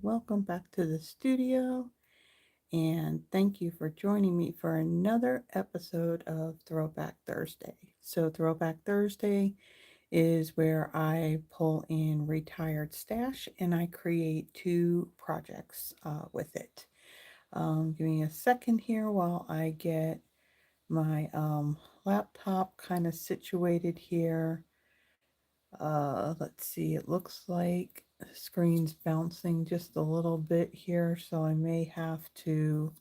welcome back to the studio. And thank you for joining me for another episode of Throwback Thursday. So, Throwback Thursday is where I pull in retired stash and I create two projects with it. Give me a second here while I get my laptop kind of situated here. Let's see, it looks like the screen's bouncing just a little bit here, so I may have to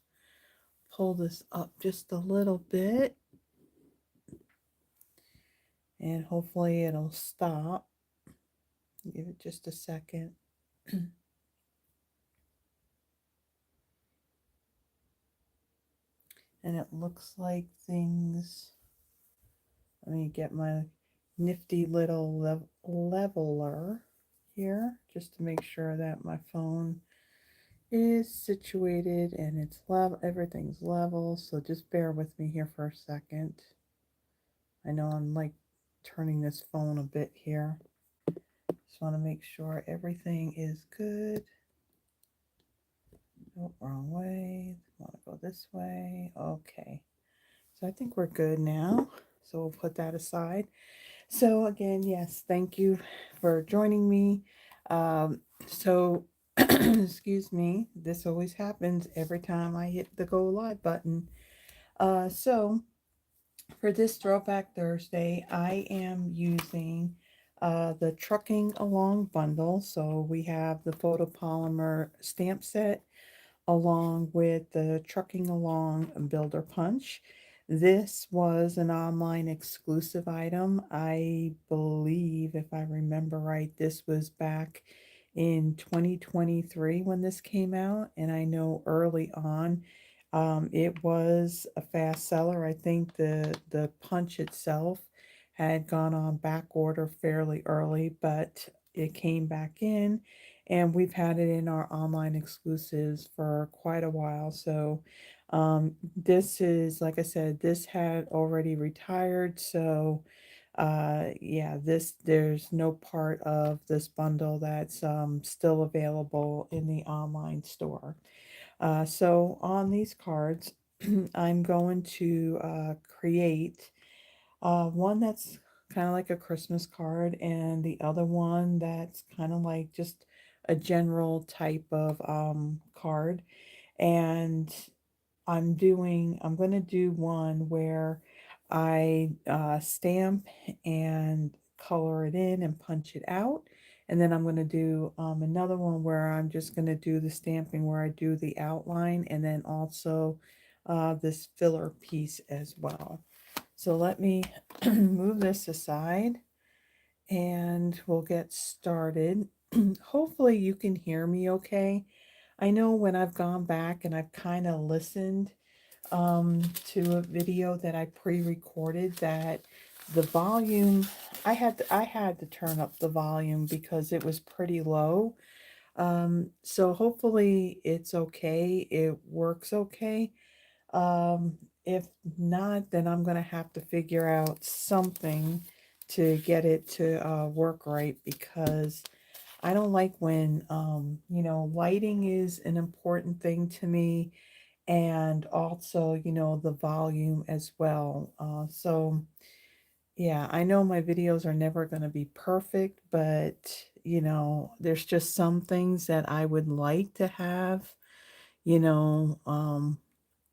pull this up just a little bit and hopefully it'll stop. Give it just a second. And it looks like things, let me get my nifty little leveler here just to make sure that my phone is situated and it's level, everything's level, so just bear with me here for a second. I know I'm like turning this phone a bit here. Just want to make sure everything is good. Oh, wrong way. Want to go this way. Okay. So I think we're good now. So we'll put that aside. So again, yes, thank you for joining me. So excuse me, this always happens every time I hit the go live button. So for this Throwback Thursday, I am using the Trucking Along bundle. So we have the Photopolymer stamp set along with the Trucking Along Builder Punch. This was an online exclusive item. I believe, if I remember right, this was back in 2023 when this came out. And I know early on it was a fast seller. I think the punch itself had gone on back order fairly early, but it came back in and we've had it in our online exclusives for quite a while. So this is, like I said, this had already retired. So yeah, this, there's no part of this bundle that's still available in the online store. So on these cards, I'm going to create one that's kind of like a Christmas card, and the other one that's kind of like just a general type of card. And I'm going to do one where I stamp and color it in and punch it out. And then I'm going to do another one where I'm just going to do the stamping where I do the outline and then also this filler piece as well. So let me move this aside and we'll get started. Hopefully you can hear me okay. I know when I've gone back and I've kind of listened to a video that I pre-recorded that the volume, I had to turn up the volume because it was pretty low. So hopefully it's okay. It works okay. If not, then I'm going to have to figure out something to get it to work right because I don't like when, lighting is an important thing to me and also, the volume as well. So, yeah, I know my videos are never going to be perfect, but, there's just some things that I would like to have, you know, um,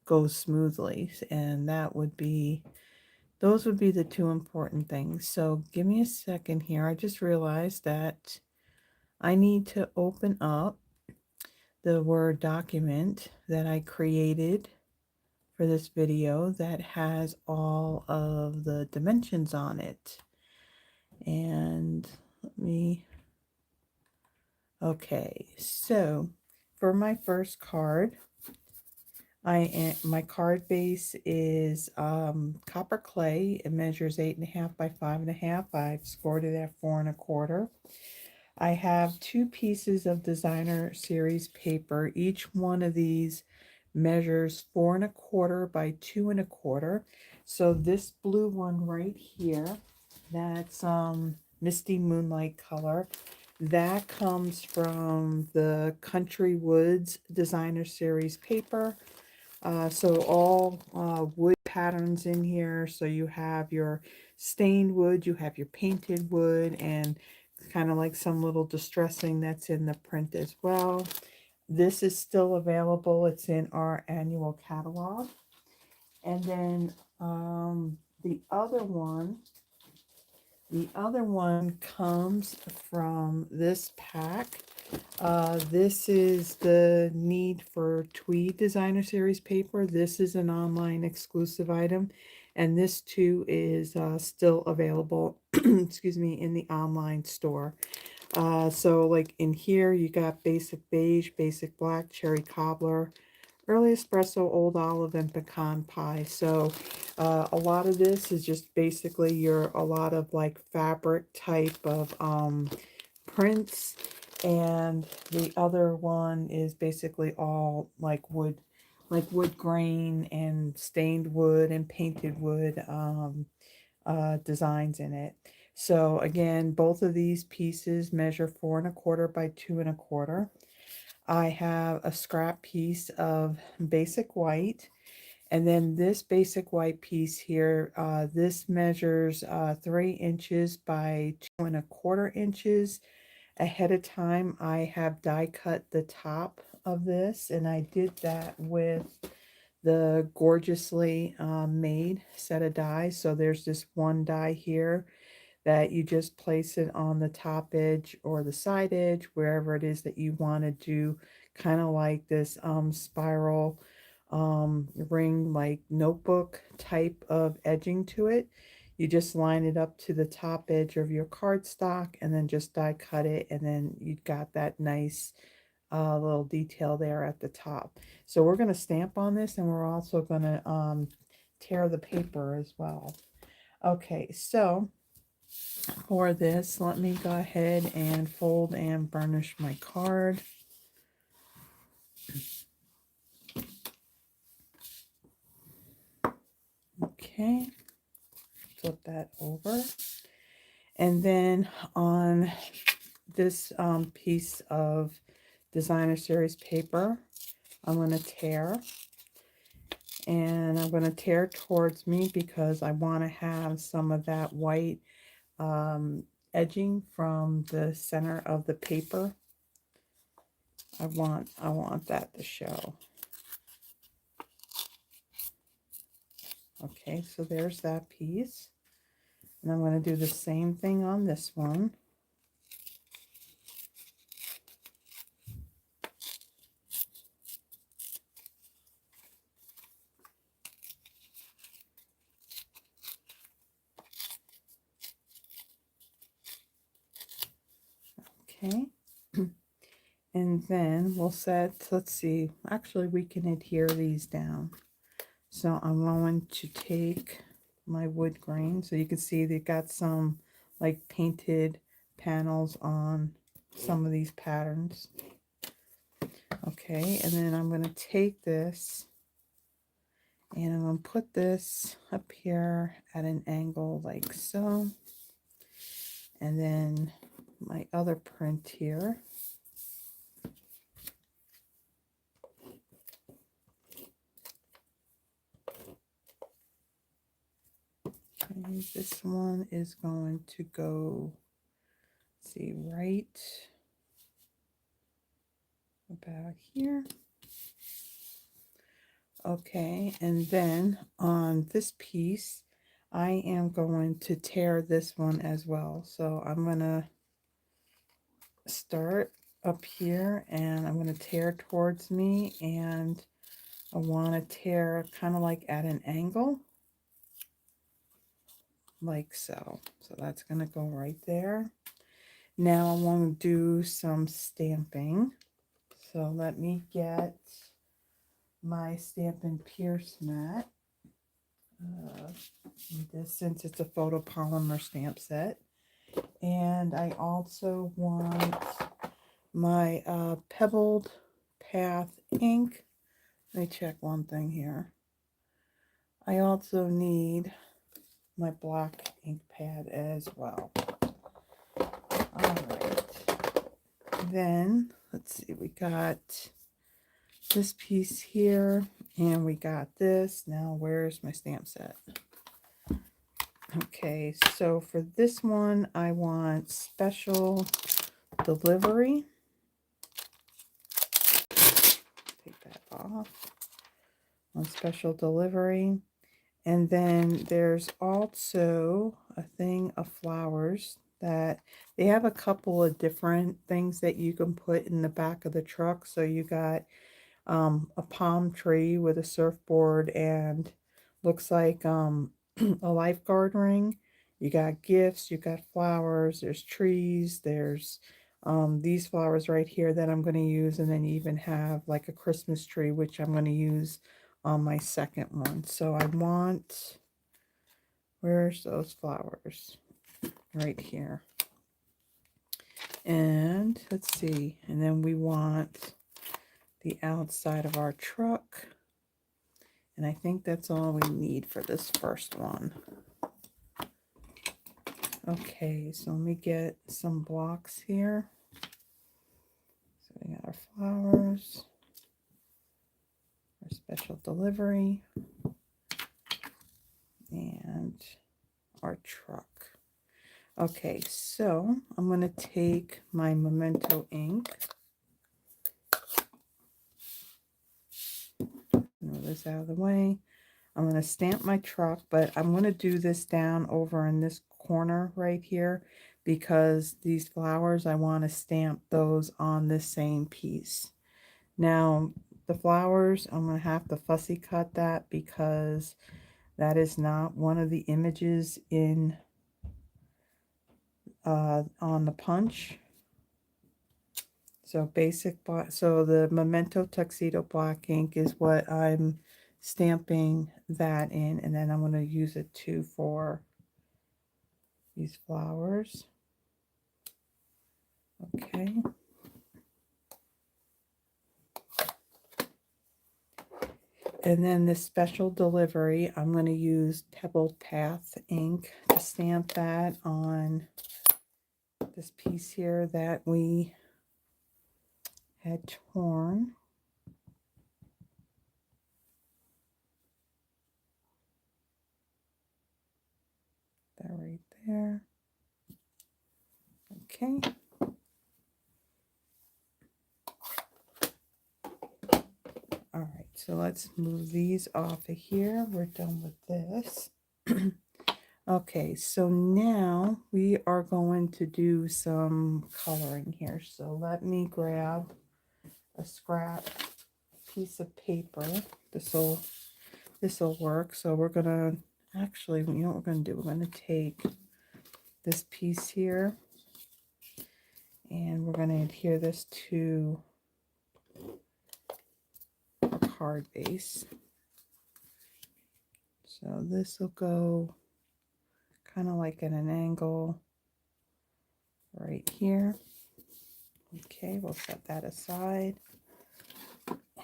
go smoothly. And those would be the two important things. So give me a second here. I just realized that I need to open up the Word document that I created for this video that has all of the dimensions on it. And okay, so for my first card, my card base is copper clay. It measures 8.5 by 5.5. I've scored it at 4 1/4. I have two pieces of designer series paper. Each one of these measures 4 1/4 by 2 1/4. So this blue one right here, that's Misty Moonlight color. That comes from the Country Woods Designer Series paper. So all wood patterns in here. So you have your stained wood, you have your painted wood, and kind of like some little distressing that's in the print as well. This is still available. It's in our annual catalog. And then the other one comes from this pack. This is the Need for Tweed Designer Series paper. This is an online exclusive item, and this too is still available, excuse me, in the online store. So like in here, you got basic beige, basic black, cherry cobbler, early espresso, old olive, and pecan pie. So a lot of this is just basically a lot of like fabric type of prints, and the other one is basically all like wood grain and stained wood and painted wood designs in it. So again, both of these pieces measure 4 1/4 by 2 1/4. I have a scrap piece of basic white, and then this basic white piece here, this measures 3 inches by 2 1/4 inches. Ahead of time, I have die cut the top of this, and I did that with the gorgeously made set of dies. So there's this one die here that you just place it on the top edge or the side edge, wherever it is that you want to do kind of like this spiral ring, like notebook type of edging to it. You just line it up to the top edge of your cardstock and then just die cut it, and then you've got that nice little detail there at the top. So we're going to stamp on this, and we're also going to tear the paper as well. Okay, so for this, let me go ahead and fold and burnish my card. Okay, flip that over. And then on this piece of Designer Series paper, I'm going to tear. And I'm going to tear towards me because I want to have some of that white edging from the center of the paper. I want that to show. Okay, so there's that piece. And I'm going to do the same thing on this one. Okay. And then we'll set, let's see, actually we can adhere these down. So I'm going to take my wood grain. So you can see they got some like painted panels on some of these patterns. Okay, and then I'm going to take this and I'm going to put this up here at an angle like so. And then my other print here. Okay, this one is going to go, let's see, right about here. Okay, and then on this piece, I am going to tear this one as well. So I'm going to start up here and I'm going to tear towards me, and I want to tear kind of like at an angle, like so. So that's going to go right there. Now I want to do some stamping. So let me get my Stampin' Pierce mat. This, since it's a photopolymer stamp set. And I also want my Pebbled Path ink. Let me check one thing here. I also need my black ink pad as well. All right. Then let's see, we got this piece here and we got this. Now where's my stamp set? Okay, so for this one I want special delivery. Take that off. On special delivery. And then there's also a thing of flowers that they have a couple of different things that you can put in the back of the truck. So you got a palm tree with a surfboard and looks like a lifeguard ring. You got gifts, you got flowers, there's trees, there's these flowers right here that I'm going to use, and then you even have like a Christmas tree, which I'm going to use on my second one. So I want, where's those flowers? Right here. And let's see, and then we want the outside of our truck. And I think that's all we need for this first one. Okay, so let me get some blocks here. So we got our flowers, our special delivery, and our truck. Okay, so I'm going to take my Memento ink. Move this out of the way. I'm going to stamp my truck, but I'm going to do this down over in this corner right here because these flowers, I want to stamp those on this same piece. Now, the flowers, I'm going to have to fussy cut that because that is not one of the images in on the punch. So basic black, so the Memento Tuxedo black ink is what I'm stamping that in, and then I'm going to use it too for these flowers. Okay. And then this special delivery, I'm going to use Pebbled Path ink to stamp that on this piece here that we had torn. That right there. Okay. All right, so let's move these off of here. We're done with this. Okay, so now we are going to do some coloring here. So let me grab a scrap piece of paper. This'll work. So we're gonna actually, you know what we're gonna do? We're gonna take this piece here and we're gonna adhere this to a card base. So this will go kind of like at an angle right here. Okay, we'll set that aside.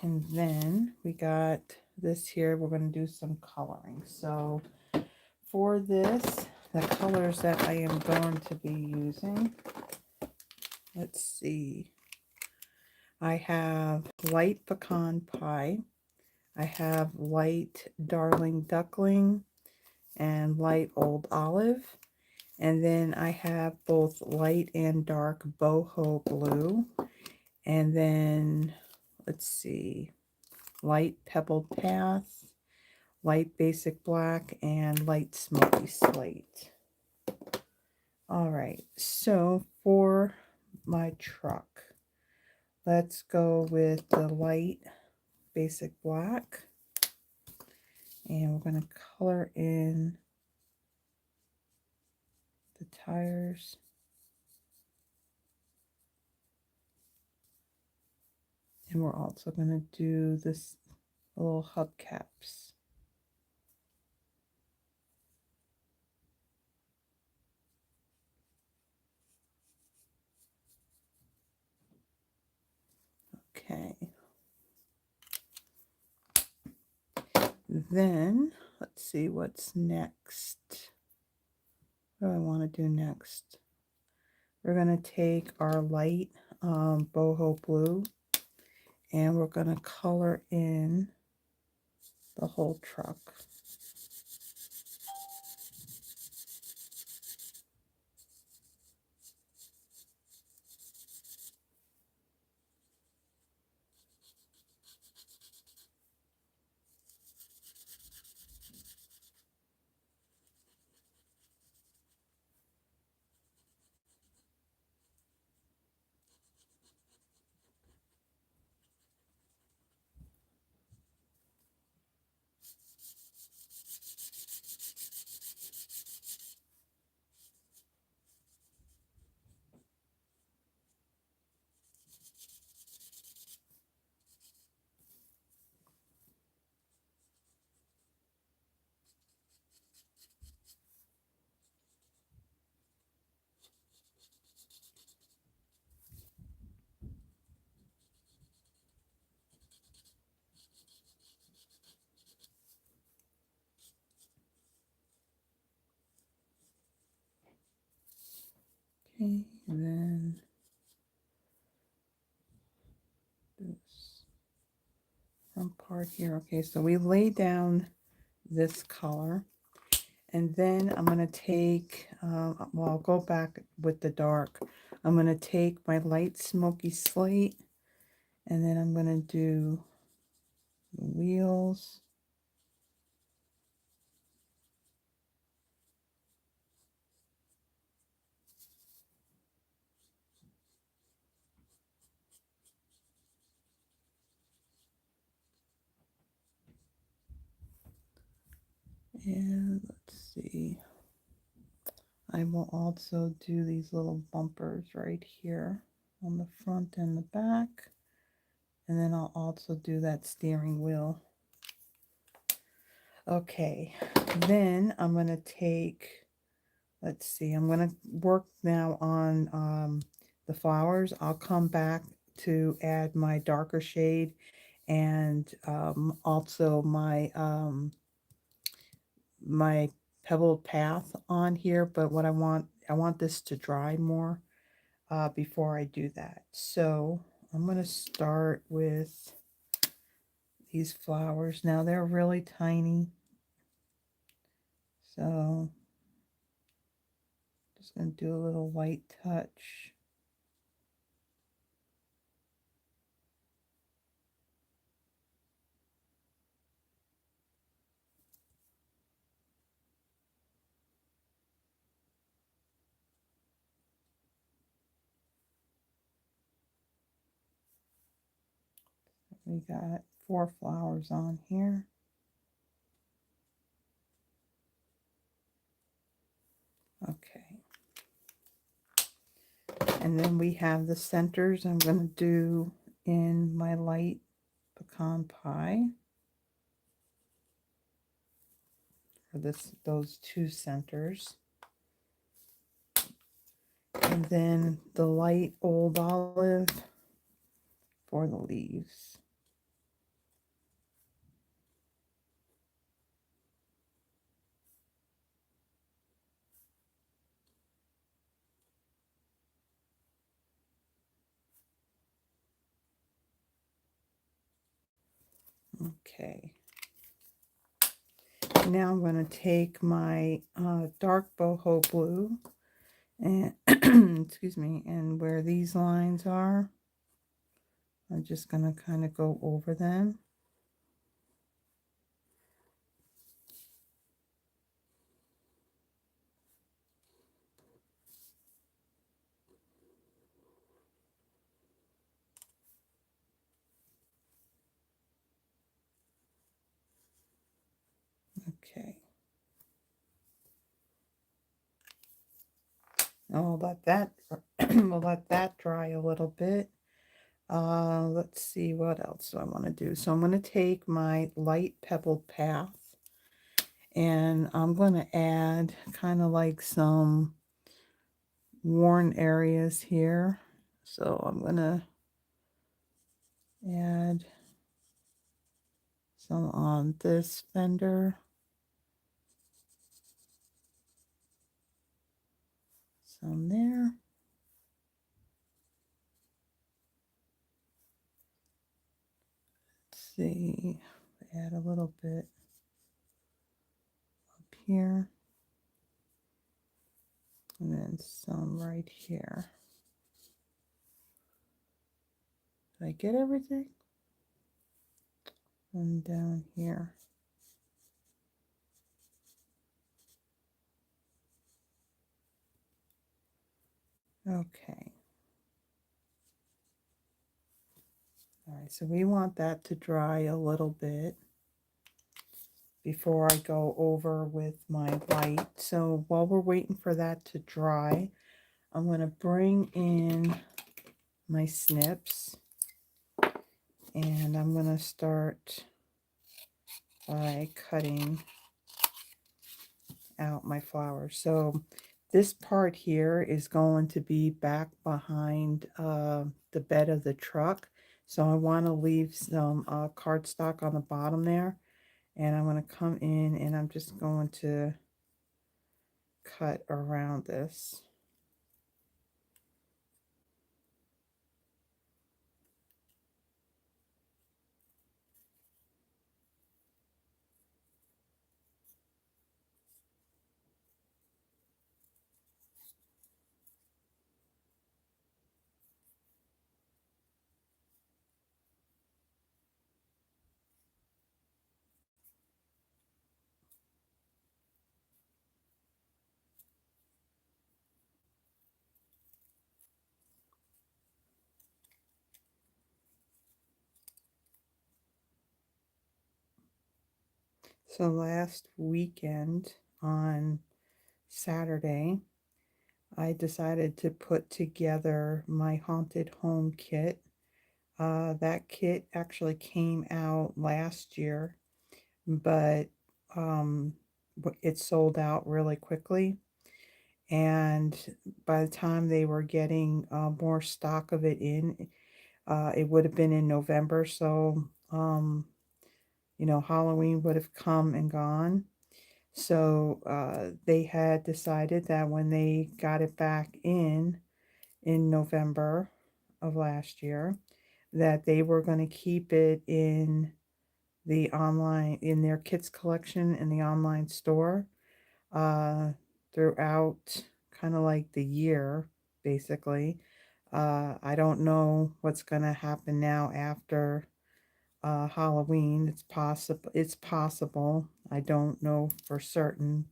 And then we got this here. We're going to do some coloring. So for this, the colors that I am going to be using, let's see. I have light pecan pie. I have light darling duckling and light old olive. And then I have both light and dark boho blue. And then, let's see, light pebbled path, light basic black, and light smoky slate. All right, so for my truck, let's go with the light basic black. And we're going to color in the tires. And we're also going to do this little hubcaps. Okay. Then let's see what's next. What do I want to do next? We're going to take our light Boho blue, and we're going to color in the whole truck. Okay, and then this front part here. Okay, so we lay down this color, and then I'm going to take, well, I'll go back with the dark. I'm going to take my light smoky slate, and then I'm going to do the wheels. And let's see, I will also do these little bumpers right here on the front and the back. And then I'll also do that steering wheel. Okay, then I'm going to take, let's see, I'm going to work now on the flowers. I'll come back to add my darker shade and also my pebbled path on here, but what I want this to dry more before I do that. So I'm going to start with these flowers. Now they're really tiny, so just going to do a little light touch. We got 4 flowers on here. Okay. And then we have the centers I'm going to do in my light pecan pie. For those 2 centers. And then the light old olive for the leaves. Okay. Now I'm going to take my dark boho blue and excuse me, and where these lines are, I'm just going to kind of go over them. Okay. I'll let that we'll let that dry a little bit. Let's see, what else do I want to do? So I'm going to take my light pebbled path and I'm going to add kind of like some worn areas here. So I'm going to add some on this fender, some there. see, add a little bit up here, and then some right here. Did I get everything? And down here. Okay. All right, so we want that to dry a little bit before I go over with my white. So while we're waiting for that to dry, I'm going to bring in my snips, and I'm going to start by cutting out my flowers. So this part here is going to be back behind the bed of the truck. So I want to leave some cardstock on the bottom there. And I'm going to come in and I'm just going to cut around this. So last weekend on Saturday, I decided to put together my haunted home kit. That kit actually came out last year, but it sold out really quickly. And by the time they were getting more stock of it in, it would have been in November. So, Halloween would have come and gone. So they had decided that when they got it back in November of last year, that they were going to keep it in the online, in their kits collection in the online store uh, throughout kind of like the year, basically. I don't know what's going to happen now after Halloween. It's possible. It's possible. I don't know for certain,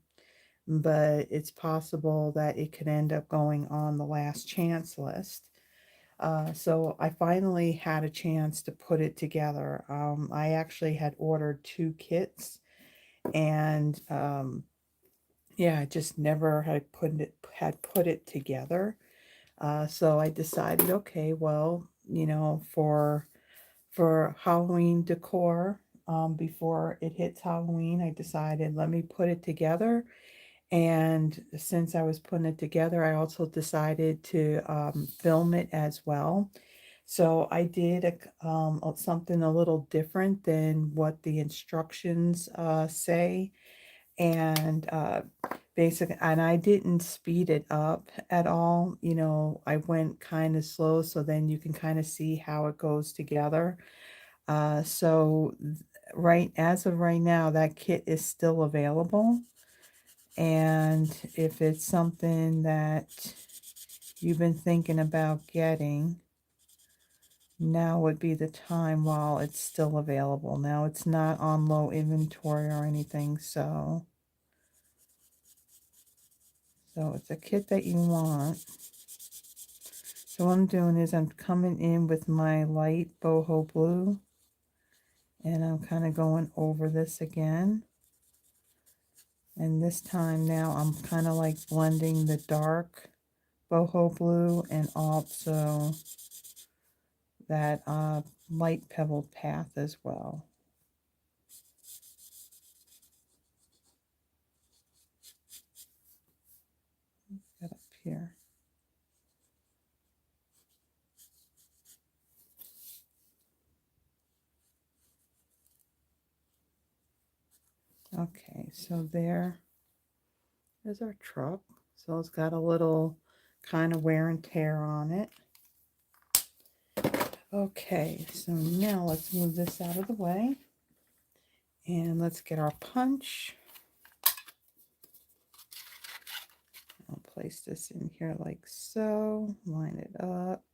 but it's possible that it could end up going on the last chance list. So I finally had a chance to put it together. I actually had ordered 2 kits, and yeah, I just never had put it together. So I decided, okay, well, for Halloween decor, before it hits Halloween, I decided let me put it together. And since I was putting it together, I also decided to film it as well. So I did something a little different than what the instructions say. And basically, and I didn't speed it up at all. I went kind of slow, so then you can kind of see how it goes together. So right as of right now, that kit is still available. And if it's something that you've been thinking about getting, now would be the time while it's still available. Now it's not on low inventory or anything, so it's a kit that you want. So what I'm doing is I'm coming in with my light boho blue, and I'm kind of going over this again. And this time now I'm kind of like blending the dark boho blue and also that light pebbled path as well. Get up here. Okay, so there's our truck. So it's got a little kind of wear and tear on it. Okay, so now let's move this out of the way and let's get our punch. I'll place this in here like so, line it up.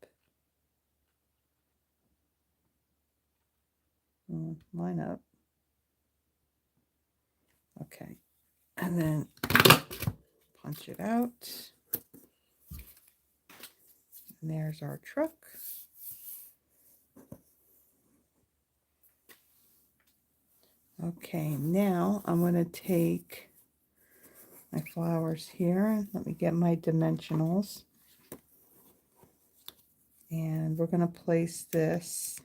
Line up. Okay, and then punch it out. And there's our truck. Okay, now I'm going to take my flowers here. Let me get my dimensionals. And we're going to place this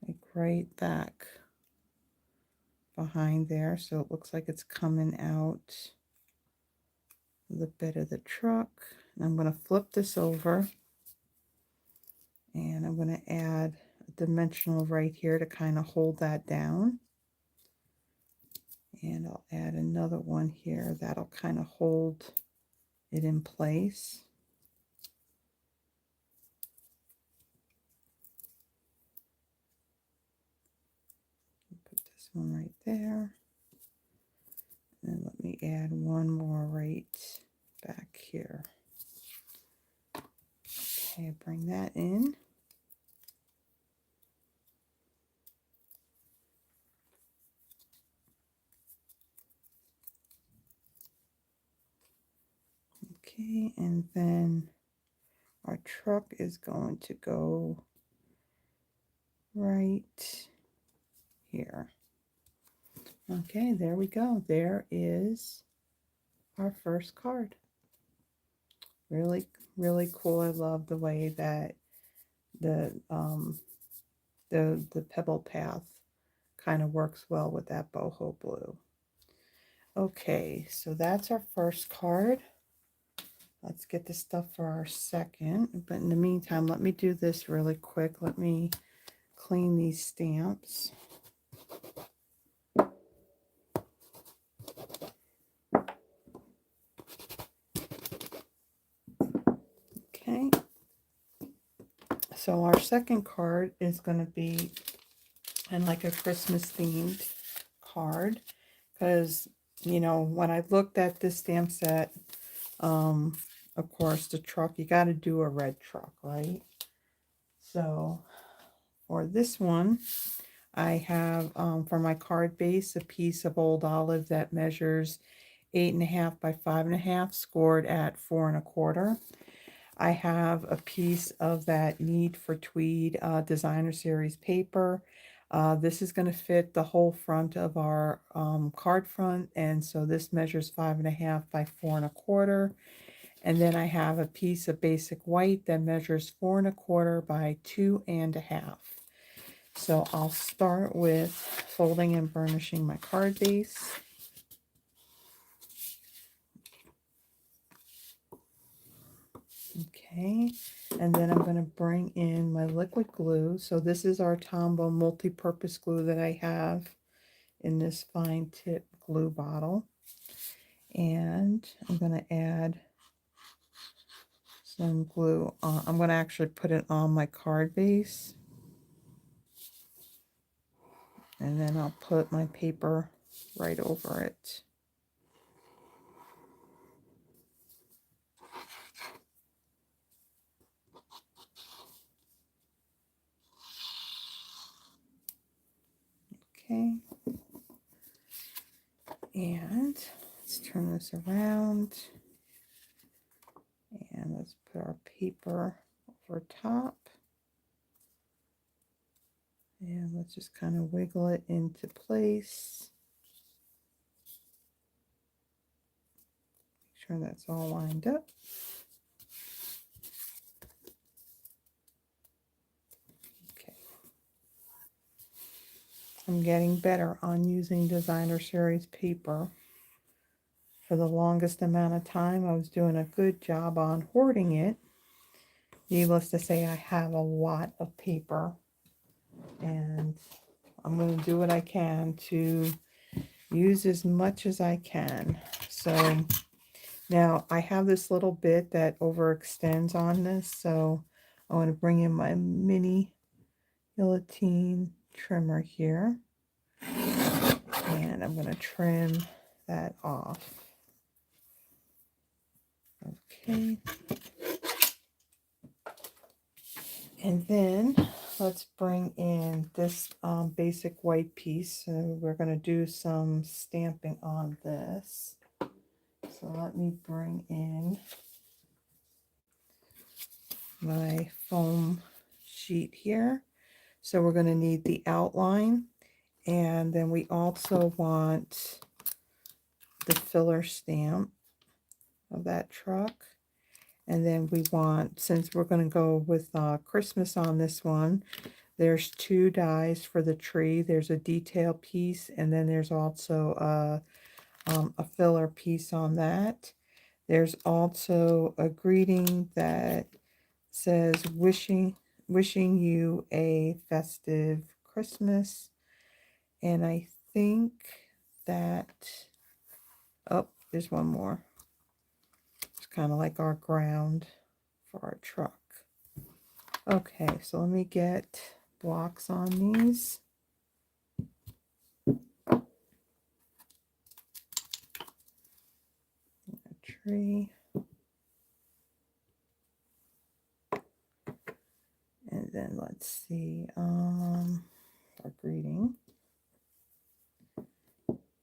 like right back behind there, so it looks like it's coming out the bed of the truck. And I'm going to flip this over, and I'm going to add a dimensional right here to kind of hold that down. And I'll add another one here that'll kind of hold it in place. Put this one right there. And let me add one more right back here. Okay, bring that in. Okay, and then our truck is going to go right here. Okay, there we go. There is our first card. Really, really cool. I love the way that the pebble path kind of works well with that boho blue. Okay, so that's our first card. Let's get the stuff for our second. But in the meantime, let me do this really quick. Let me clean these stamps. Okay. So our second card is going to be in like a Christmas themed card, because, you know, when I looked at this stamp set, of course, the truck, you got to do a red truck, right? So for this one, I have for my card base a piece of old olive that measures 8.5 by 5.5, scored at 4 1/4. I have a piece of that Need for Tweed designer series paper. This is going to fit the whole front of our card front, and so this measures 5.5 by 4 1/4. And then I have a piece of basic white that measures 4 1/4 by 2 1/2. So I'll start with folding and burnishing my card base. Okay, and then I'm going to bring in my liquid glue. So this is our Tombow multi-purpose glue that I have in this fine tip glue bottle. And I'm going to add some glue. I'm going to actually put it on my card base. And then I'll put my paper right over it. Okay. And let's turn this around. And let's put our paper over top. And let's just kind of wiggle it into place. Make sure that's all lined up. Okay. I'm getting better on using designer series paper. For the longest amount of time, I was doing a good job on hoarding it. Needless to say, I have a lot of paper, and I'm going to do what I can to use as much as I can. So now I have this little bit that overextends on this, so I want to bring in my mini guillotine trimmer here. And I'm going to trim that off. Okay. And then let's bring in this basic white piece. So we're going to do some stamping on this. So let me bring in my foam sheet here. So we're going to need the outline, and then we also want the filler stamp of that truck. And then we want, since we're going to go with Christmas on this one, there's 2 dies for the tree. There's a detail piece, and then there's also a filler piece on that. There's also a greeting that says wishing you a festive Christmas. And I think that, oh, there's one more. It's kind of like our ground for our truck. Okay, so let me get blocks on these. A tree. And then let's see, our greeting.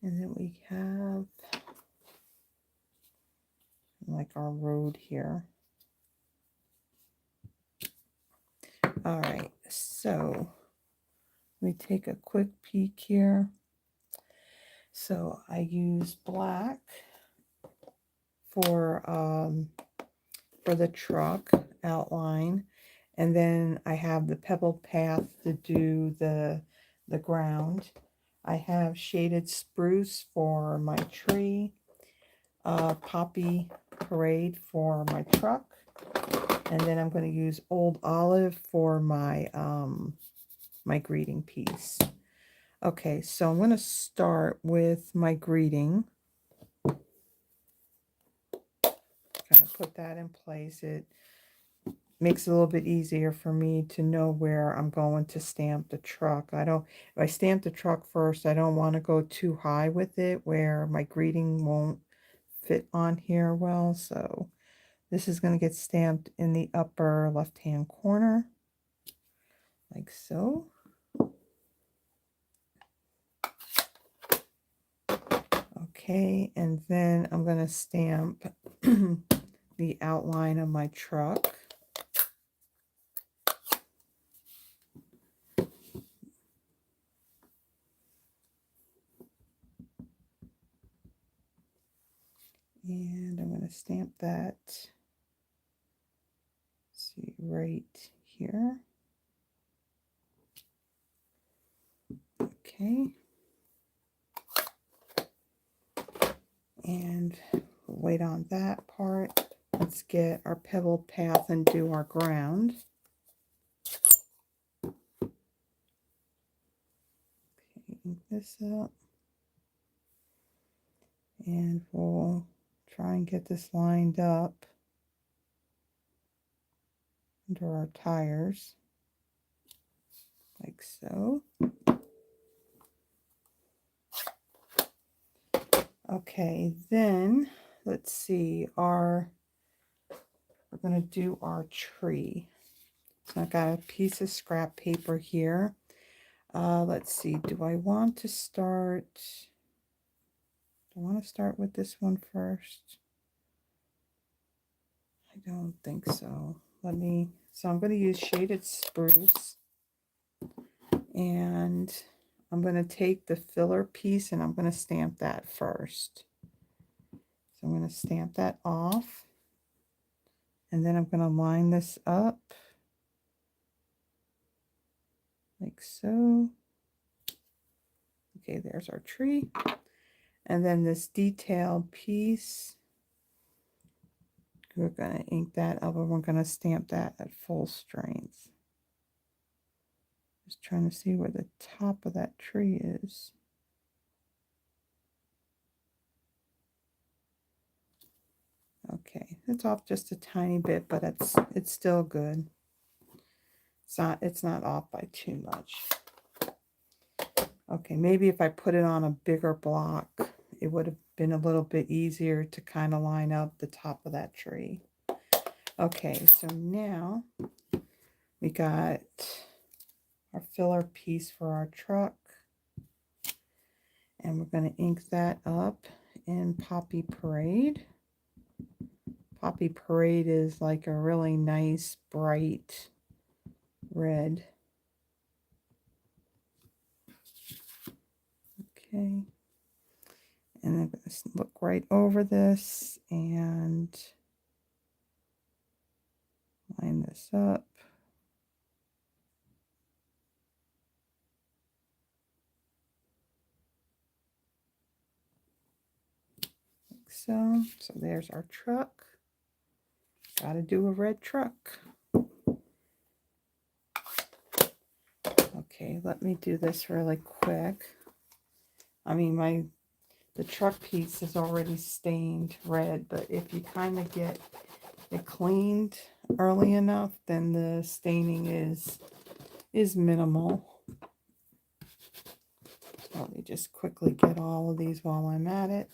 And then we have like our road here. All right, so let me take a quick peek here. So I use black for the truck outline, and then I have the pebbled path to do the ground. I have shaded spruce for my tree, poppy parade for my truck, and then I'm going to use old olive for my my greeting piece. Okay, so I'm going to start with my greeting. Kind of put that in place. It makes it a little bit easier for me to know where I'm going to stamp the truck. If I stamp the truck first, I don't want to go too high with it where my greeting won't fit on here well. So this is going to get stamped in the upper left-hand corner, like so. Okay, and then I'm going to stamp the outline of my truck. And I'm going to stamp that, let's see, right here. Okay. And wait on that part. Let's get our pebbled path and do our ground. Okay, ink this up. And we'll try and get this lined up under our tires, like so. Okay, then let's see, we're going to do our tree. So I've got a piece of scrap paper here. Let's see, do I want to start with this one first? I don't think so. So I'm going to use shaded spruce, and I'm going to take the filler piece and I'm going to stamp that first. So I'm going to stamp that off, and then I'm going to line this up like so. Okay, there's our tree. And then this detailed piece, we're going to ink that up, and we're going to stamp that at full strength. Just trying to see where the top of that tree is. Okay, it's off just a tiny bit, but it's still good. It's not off by too much. Okay, maybe if I put it on a bigger block, it would have been a little bit easier to kind of line up the top of that tree. Okay, so now we got our filler piece for our truck. And we're going to ink that up in Poppy Parade. Poppy Parade is like a really nice, bright red. Okay. And I'm going to look right over this and line this up. Like so. So there's our truck. Got to do a red truck. Okay, let me do this really quick. I mean, the truck piece is already stained red, but if you kind of get it cleaned early enough, then the staining is minimal. So let me just quickly get all of these while I'm at it.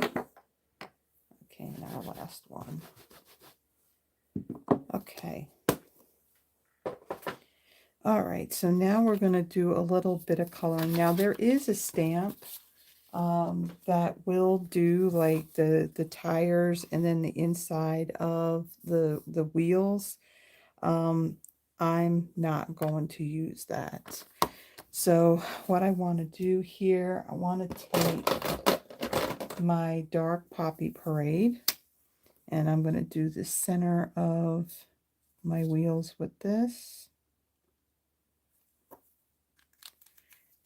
Okay, now last one. Okay. All right, so now we're going to do a little bit of coloring. Now there is a stamp that will do like the tires and then the inside of the wheels. I'm not going to use that. So what I want to do here, I want to take my dark Poppy Parade and I'm going to do the center of my wheels with this.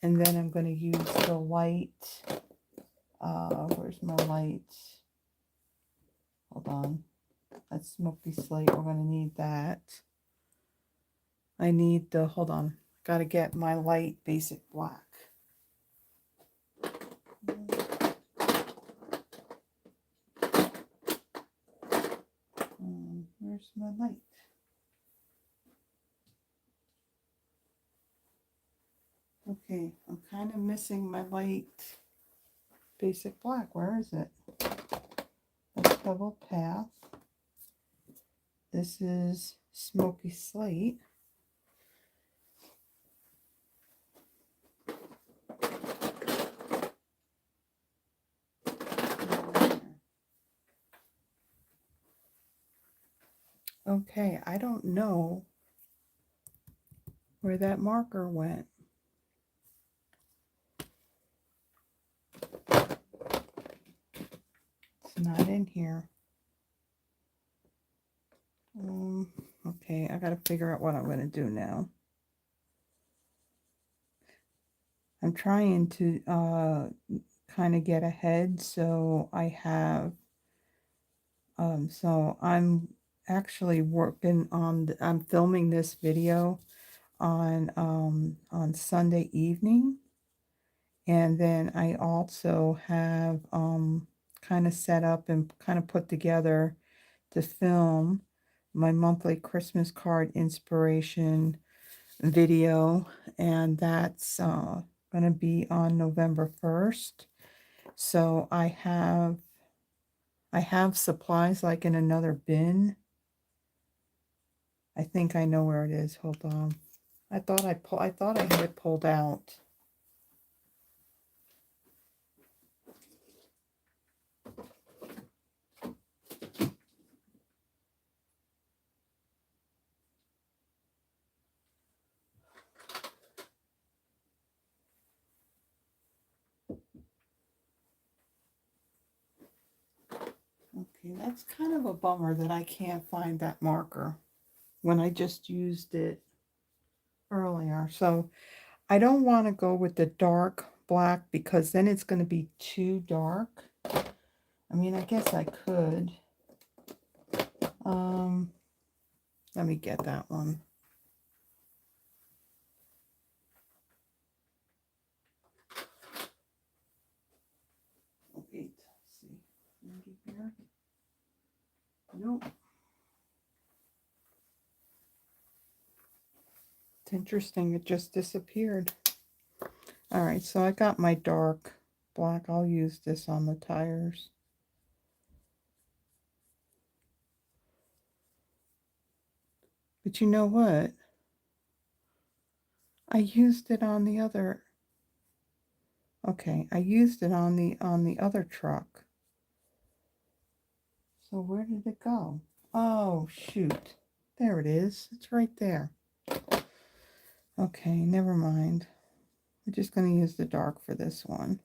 And then I'm going to use the light. Where's my light? Hold on. That's Smoky Slate. We're going to need that. I need the, hold on. Got to get my light basic black. Where's my light? Okay, I'm kind of missing my light basic black. Where is it? That's Pebbled Path. This is Smoky Slate. Okay, I don't know where that marker went. It's not in here. Okay, I gotta figure out what I'm gonna do now. I'm trying to kind of get ahead, so I have so I'm actually working on I'm filming this video on Sunday evening, and then I also have kind of set up and kind of put together to film my monthly Christmas card inspiration video, and that's going to be on November 1st. So I have supplies like in another bin. I think I know where it is. Hold on. I thought I had it pulled out. Okay, that's kind of a bummer that I can't find that marker when I just used it earlier. So I don't want to go with the dark black because then it's going to be too dark. I mean, I guess I could. Let me get that one. Wait, let's see. Here. Nope. It's interesting, it just disappeared. All right, so I got my dark black. I'll use this on the tires. But you know what? I used it on the other. Okay, I used it on the other truck. So where did it go? Oh, shoot. There it is. It's right there. Okay, never mind. We're just going to use the dark for this one.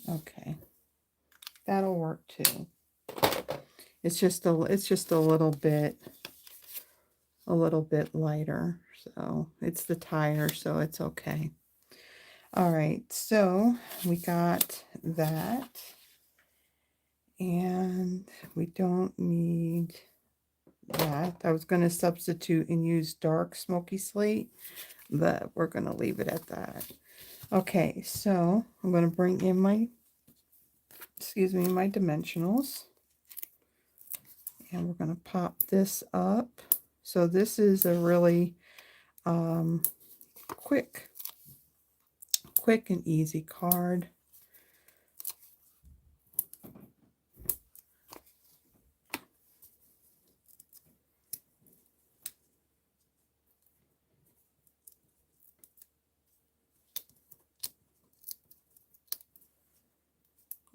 Okay. That'll work too. It's just a little bit lighter. So, it's the tire, so it's okay. All right. So, we got that. And we don't need that. I was going to substitute and use dark smoky slate, but we're going to leave it at that. Okay, so I'm going to bring in my dimensionals, and we're going to pop this up. So this is a really quick and easy card.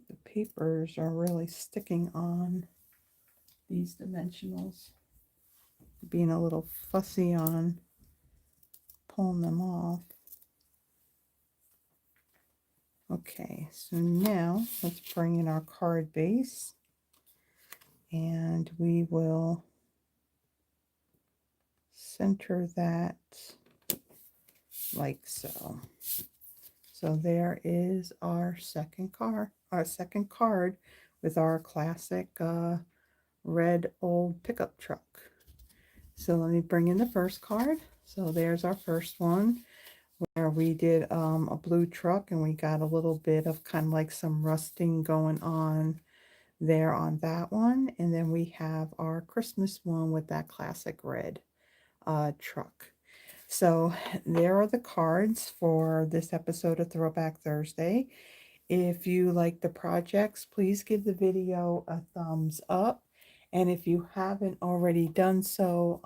The papers are really sticking on these dimensionals, being a little fussy on pulling them off. Okay, so now let's bring in our card base, and we will center that like so. So there is our second card with our classic red old pickup truck. So let me bring in the first card. So there's our first one, where we did a blue truck, and we got a little bit of kind of like some rusting going on there on that one. And then we have our Christmas one with that classic red truck. So there are the cards for this episode of Throwback Thursday. If you like the projects, please give the video a thumbs up. And if you haven't already done so,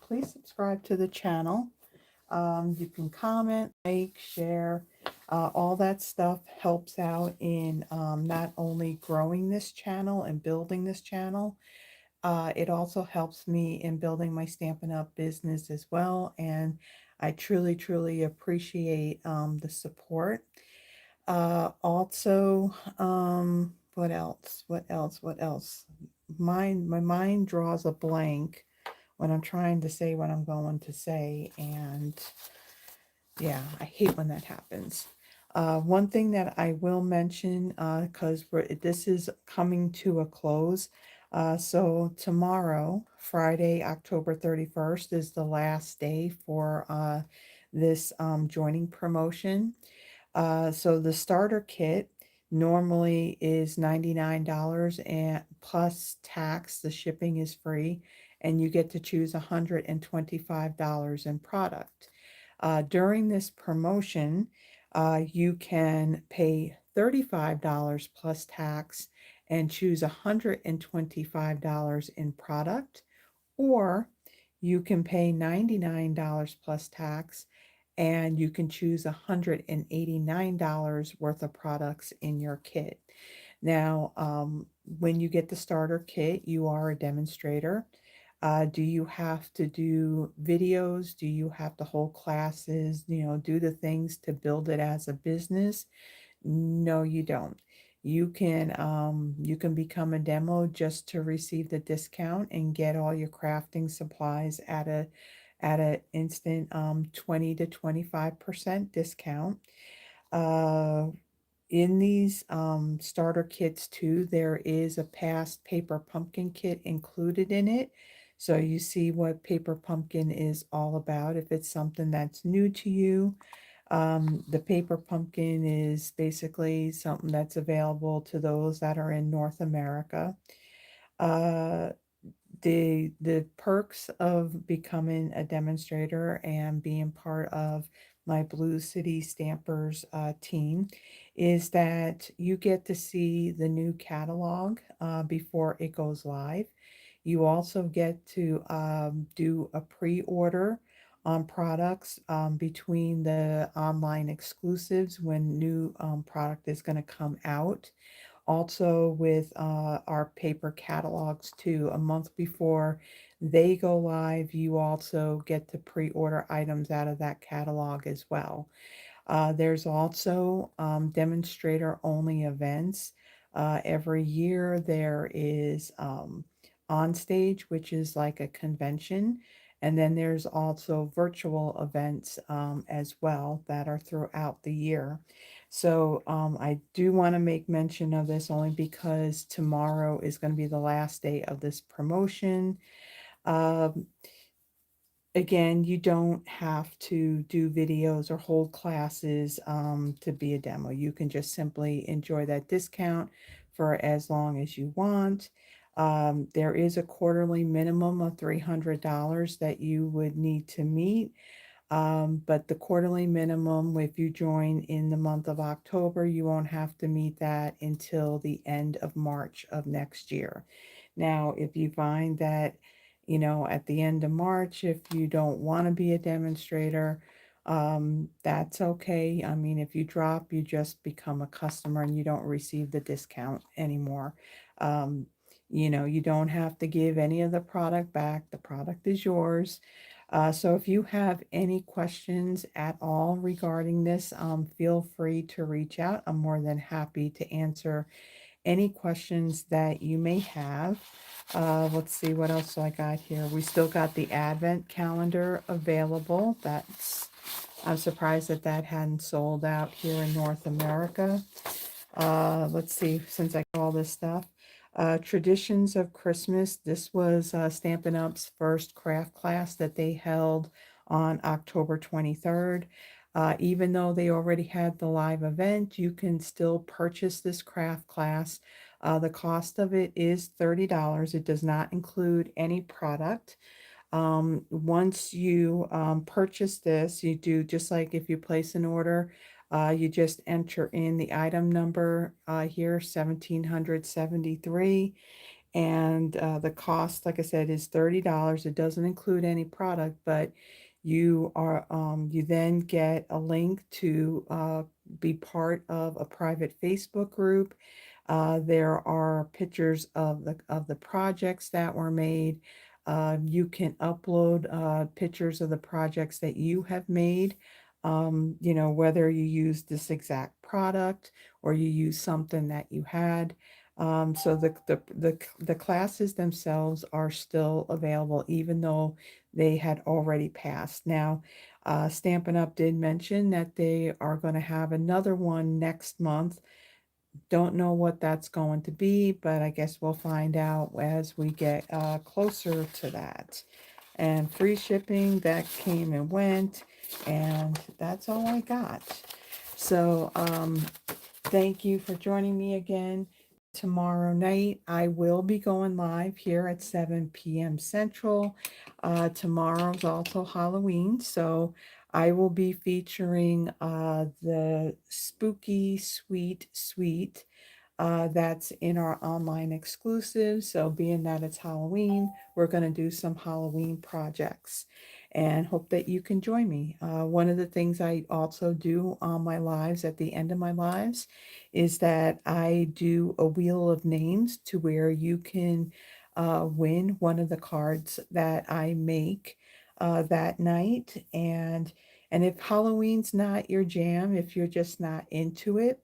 please subscribe to the channel. You can comment, like, share, all that stuff helps out in not only growing this channel and building this channel, it also helps me in building my Stampin' Up! Business as well. And I truly, truly appreciate the support. Also, what else? My mind draws a blank when I'm trying to say what I'm going to say, and yeah, I hate when that happens. One thing that I will mention, because this is coming to a close, so tomorrow, Friday, October 31st, is the last day for this joining promotion. So the starter kit normally is $99, and plus tax, the shipping is free, and you get to choose $125 in product. During this promotion, you can pay $35 plus tax and choose $125 in product, or you can pay $99 plus tax and you can choose $189 worth of products in your kit. Now, when you get the starter kit, you are a demonstrator. Do you have to do videos? Do you have to hold classes, do the things to build it as a business? No, you don't. You can become a demo just to receive the discount and get all your crafting supplies at a instant 20 to 25% discount. In these starter kits too, there is a past paper pumpkin kit included in it. So you see what paper pumpkin is all about. If it's something that's new to you, The paper pumpkin is basically something that's available to those that are in North America. Uh, the perks of becoming a demonstrator and being part of my Blue City Stampers team is that you get to see the new catalog before it goes live. You also get to do a pre-order on products between the online exclusives when new product is going to come out. Also with our paper catalogs too, a month before they go live, you also get to pre-order items out of that catalog as well. There's also demonstrator only events. Every year there is on stage, which is like a convention. And then there's also virtual events as well that are throughout the year. So I do want to make mention of this only because tomorrow is going to be the last day of this promotion. Um, Again, you don't have to do videos or hold classes to be a demo. You can just simply enjoy that discount for as long as you want. There is a quarterly minimum of $300 that you would need to meet. But the quarterly minimum, if you join in the month of October, you won't have to meet that until the end of March of next year. Now, if you find that, at the end of March, if you don't want to be a demonstrator, that's okay. I mean, if you drop, you just become a customer and you don't receive the discount anymore. Um, you don't have to give any of the product back. The product is yours. So if you have any questions at all regarding this, feel free to reach out. I'm more than happy to answer any questions that you may have. Let's see, what else I got here. We still got the Advent calendar available. I'm surprised that that hadn't sold out here in North America. Let's see, since I got all this stuff. Traditions of Christmas. This was Stampin' Up's first craft class that they held on October 23rd. Even though they already had the live event, you can still purchase this craft class. The cost of it is $30. It does not include any product. Once you purchase this, you do just like if you place an order, you just enter in the item number here, 1773, and the cost, like I said, is $30. It doesn't include any product, but you then get a link to be part of a private Facebook group. There are pictures of the projects that were made. You can upload pictures of the projects that you have made. Whether you use this exact product or you use something that you had. So the classes themselves are still available, even though they had already passed. Now, Stampin' Up! Did mention that they are going to have another one next month. Don't know what that's going to be, but I guess we'll find out as we get closer to that. And free shipping, that came and went, and that's all I got. So thank you for joining me again. Tomorrow night, I will be going live here at 7 p.m. Central. Tomorrow's also Halloween, so I will be featuring the Spooky Sweet Suite that's in our online exclusive. So being that it's Halloween, we're going to do some Halloween projects and hope that you can join me. One of the things I also do on my lives at the end of my lives is that I do a wheel of names to where you can win one of the cards that I make that night. And if Halloween's not your jam, if you're just not into it,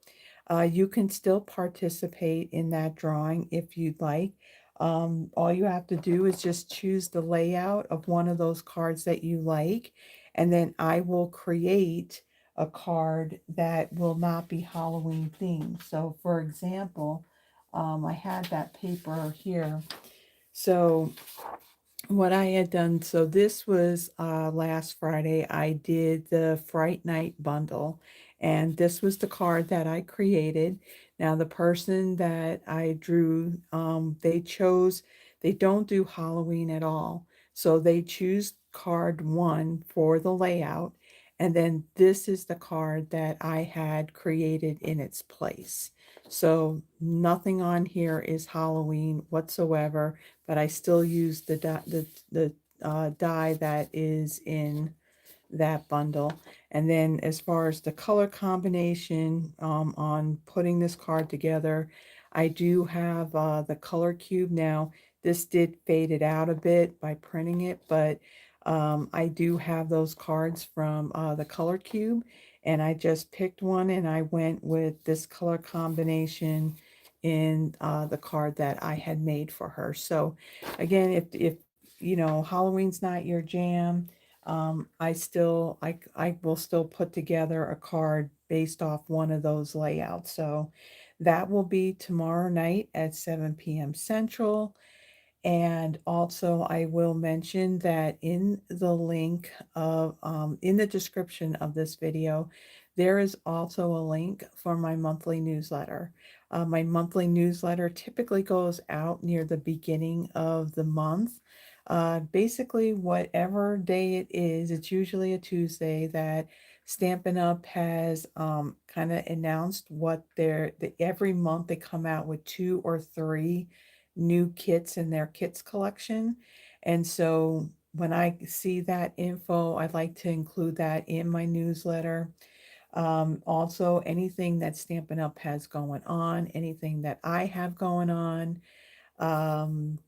you can still participate in that drawing if you'd like. All you have to do is just choose the layout of one of those cards that you like, and then I will create a card that will not be Halloween themed. So, for example, I had that paper here. So what I had done, so this was last Friday, I did the Fright Night bundle, and this was the card that I created. Now, the person that I drew, they don't do Halloween at all. So they choose card one for the layout, and then this is the card that I had created in its place. So nothing on here is Halloween whatsoever, but I still use the die that is in that bundle. And then as far as the color combination on putting this card together, I do have the color cube now. This did fade it out a bit by printing it, but I do have those cards from the color cube, and I just picked one and I went with this color combination in the card that I had made for her. So again, if you know Halloween's not your jam, I will still put together a card based off one of those layouts. So that will be tomorrow night at 7 p.m. Central. And also, I will mention that in the link of, in the description of this video, there is also a link for my monthly newsletter. My monthly newsletter typically goes out near the beginning of the month. Basically, whatever day it is, it's usually a Tuesday that Stampin' Up! Has kind of announced what every month they come out with 2 or 3 new kits in their kits collection. And so when I see that info, I'd like to include that in my newsletter. Also, anything that Stampin' Up! Has going on, anything that I have going on. Um,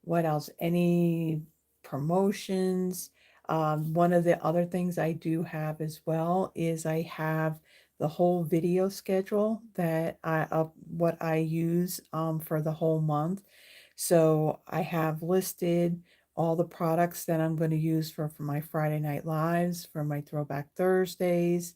what else? Any promotions? One of the other things I do have as well is I have the whole video schedule that what I use for the whole month. So I have listed all the products that I'm going to use for my Friday Night Lives, for my Throwback Thursdays,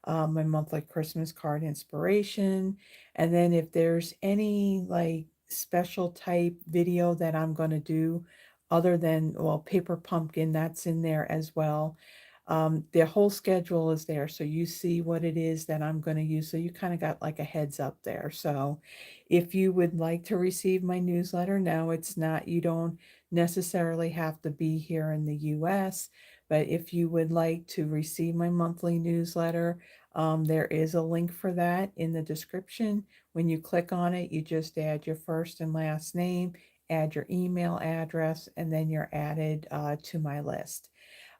my monthly Christmas card inspiration. And then if there's any like special type video that I'm going to do other than, well, Paper Pumpkin, that's in there as well. The whole schedule is there, so you see what it is that I'm going to use. So you kind of got like a heads up there. So if you would like to receive my newsletter, now it's not, you don't necessarily have to be here in the US, but if you would like to receive my monthly newsletter, there is a link for that in the description. When you click on it, you just add your first and last name, add your email address, and then you're added to my list.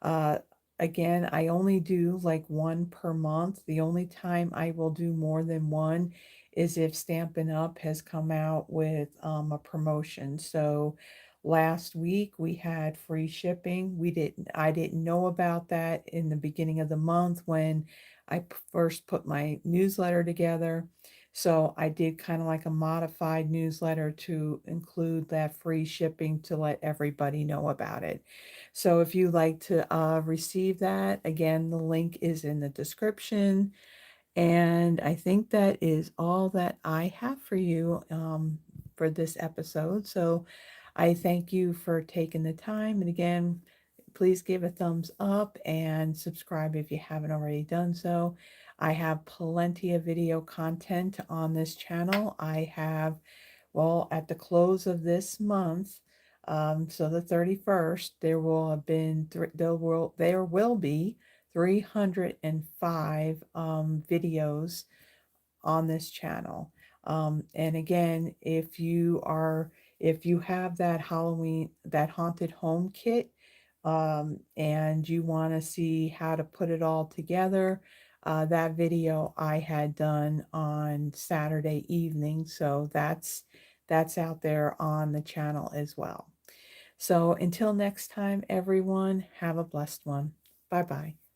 Uh, Again, I only do like one per month. The only time I will do more than one is if Stampin' Up! Has come out with a promotion. So last week we had free shipping. I didn't know about that in the beginning of the month when I first put my newsletter together. So I did kind of like a modified newsletter to include that free shipping to let everybody know about it. So if you like to receive that, again, the link is in the description. And I think that is all that I have for you for this episode. So I thank you for taking the time. And again, please give a thumbs up and subscribe if you haven't already done so. I have plenty of video content on this channel. I have, well, at the close of this month, so the 31st, there will have been there will be 305 videos on this channel. And again, if you have that Halloween, that haunted home kit, and you want to see how to put it all together, that video I had done on Saturday evening. So that's out there on the channel as well. So until next time, everyone, have a blessed one. Bye bye.